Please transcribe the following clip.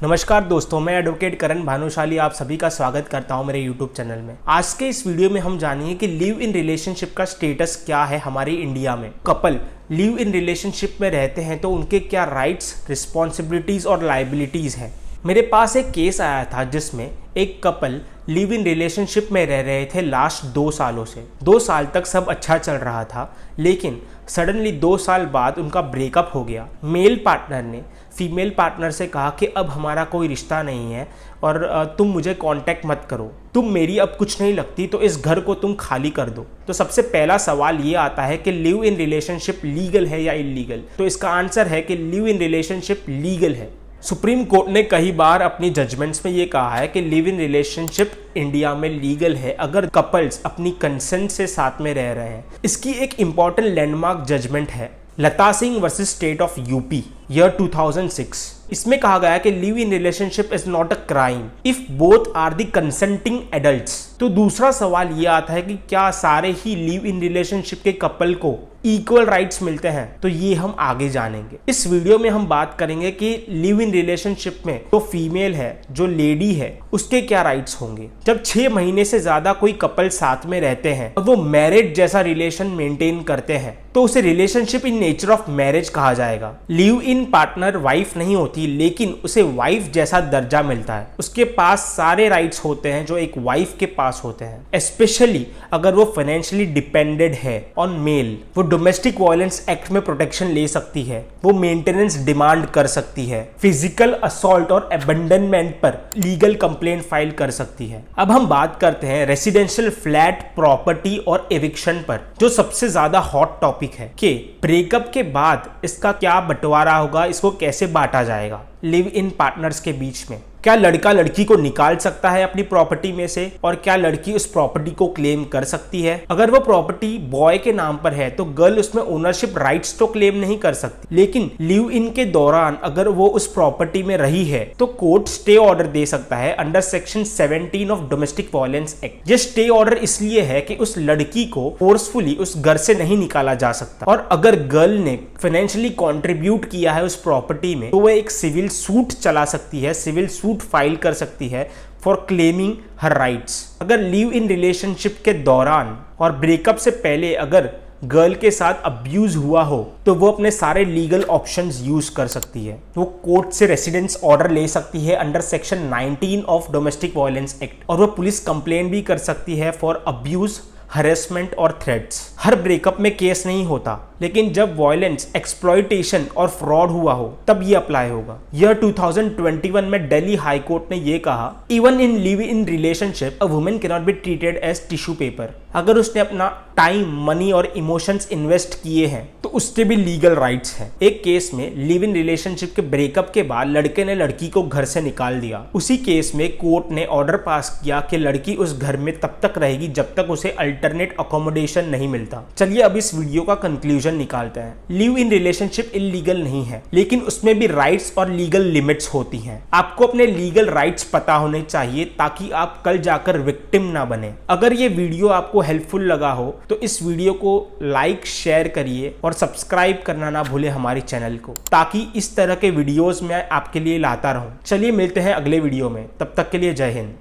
नमस्कार दोस्तों, मैं एडवोकेट करण भानुशाली आप सभी का स्वागत करता हूं मेरे यूट्यूब चैनल में। आज के इस वीडियो में हम जानेंगे कि लिव इन रिलेशनशिप का स्टेटस क्या है हमारे इंडिया में। कपल लिव इन रिलेशनशिप में रहते हैं तो उनके क्या राइट्स, रिस्पॉन्सिबिलिटीज और लाइबिलिटीज हैं। मेरे पास एक केस आया था जिसमें एक कपल लिव इन रिलेशनशिप में रह रहे थे लास्ट 2 सालों से। 2 साल तक सब अच्छा चल रहा था, लेकिन सडनली 2 साल बाद उनका ब्रेकअप हो गया। मेल पार्टनर ने फीमेल पार्टनर से कहा कि अब हमारा कोई रिश्ता नहीं है और तुम मुझे कांटेक्ट मत करो, तुम मेरी अब कुछ नहीं लगती, तो इस घर को तुम खाली कर दो। तो सबसे पहला सवाल ये आता है कि लिव इन रिलेशनशिप लीगल है या इलीगल। तो इसका आंसर है कि लिव इन रिलेशनशिप लीगल है। सुप्रीम कोर्ट ने कई बार अपनी जजमेंट्स में ये कहा है कि लिव इन रिलेशनशिप इंडिया में लीगल है अगर कपल्स अपनी कंसेंट से साथ में रह रहे हैं। इसकी एक इंपॉर्टेंट लैंडमार्क जजमेंट है Lata Singh versus state of UP year 2006। इसमें कहा गया है कि live in relationship is not a crime if both are the consenting adults. तो दूसरा सवाल ये आता है कि क्या सारे ही लिव इन रिलेशनशिप के कपल को इक्वल राइट्स मिलते हैं। तो ये हम आगे जानेंगे। इस वीडियो में हम बात करेंगे कि लिव इन रिलेशनशिप में जो फीमेल है, जो लेडी है, उसके क्या राइट्स होंगे। जब 6 महीने से ज्यादा कोई कपल साथ में रहते हैं और वो मैरिज जैसा रिलेशन मेंटेन करते हैं तो उसे relationship in nature of marriage कहा जाएगा। लिव इन पार्टनर वाइफ नहीं होती, लेकिन उसे वाइफ जैसा दर्जा मिलता है। उसके पास सारे राइट्स होते हैं जो एक वाइफ के पास होते हैं, स्पेशली अगर वो फाइनेंशियली डिपेंडेंट है ऑन मेल। वो डोमेस्टिक वायलेंस एक्ट में प्रोटेक्शन ले सकती है, वो मेंटेनेंस डिमांड कर सकती है, फिजिकल असॉल्ट और अबंडनमेंट पर लीगल कंप्लेंट फाइल कर सकती है। अब हम बात करते हैं रेसिडेंशियल फ्लैट प्रॉपर्टी और एविक्शन पर, जो सबसे ज्यादा हॉट टॉपिक है कि ब्रेकअप के बाद इसका क्या बंटवारा होगा, इसको कैसे बांटा जाएगा लिव इन पार्टनर्स के बीच में। क्या लड़का लड़की को निकाल सकता है अपनी प्रॉपर्टी में से और क्या लड़की उस प्रॉपर्टी को क्लेम कर सकती है। अगर वो प्रॉपर्टी बॉय के नाम पर है तो गर्ल उसमें ओनरशिप राइट्स तो क्लेम नहीं कर सकती, लेकिन लिव इन के दौरान अगर वो उस प्रॉपर्टी में रही है तो कोर्ट स्टे ऑर्डर दे सकता है under section 17 of domestic violence act. ये स्टे ऑर्डर इसलिए है कि उस लड़की को फोर्सफुली उस घर से नहीं निकाला जा सकता, और अगर गर्ल ने फाइनेंशियली कॉन्ट्रीब्यूट किया है उस प्रॉपर्टी में तो वह एक सिविल सूट चला सकती है, सिविल सूट फाइल कर सकती है फॉर क्लेमिंग हर राइट्स। अगर लिव इन रिलेशनशिप के दौरान और ब्रेकअप से पहले अगर गर्ल के साथ अब्यूज हुआ हो तो वो अपने सारे लीगल ऑप्शंस यूज कर सकती है। वो कोर्ट से रेसिडेंस ऑर्डर ले सकती है under section 19 of domestic violence act, और वो पुलिस कंप्लेंट भी कर सकती है फॉर अब्यूज, हरेसमेंट और थ्रेट्स। हर ब्रेकअप में केस नहीं होता, लेकिन जब वायलेंस, एक्सप्लॉइटेशन और फ्रॉड हुआ हो तब ये अप्लाई होगा। ईयर 2021 में दिल्ली हाई कोर्ट ने ये कहा, even in live in relationship a woman can not be treated as tissue paper. अगर उसने अपना टाइम, मनी और इमोशंस इन्वेस्ट किए हैं तो उसके भी लीगल राइट्स हैं। एक केस में लिव इन रिलेशनशिप के ब्रेकअप के बाद लड़के ने लड़की को घर से निकाल दिया। उसी केस में कोर्ट ने ऑर्डर पास किया कि लड़की उस घर में तब तक रहेगी जब तक उसे अल्टरनेट अकोमोडेशन नहीं मिलता। चलिए अब इस वीडियो का कंक्लूजन निकालते हैं। लिव इन रिलेशनशिप इलीगल नहीं है, लेकिन उसमें भी राइट्स और लीगल लिमिट्स होती हैं। आपको अपने लीगल राइट्स पता होने चाहिए ताकि आप कल जाकर विक्टिम ना बने। अगर ये वीडियो आपको हेल्पफुल लगा हो तो इस वीडियो को लाइक, शेयर करिए और सब्सक्राइब करना ना भूले हमारे चैनल को, ताकि इस तरह के वीडियोस मैं आपके लिए लाता रहूं। चलिए मिलते हैं अगले वीडियो में, तब तक के लिए जय हिंद।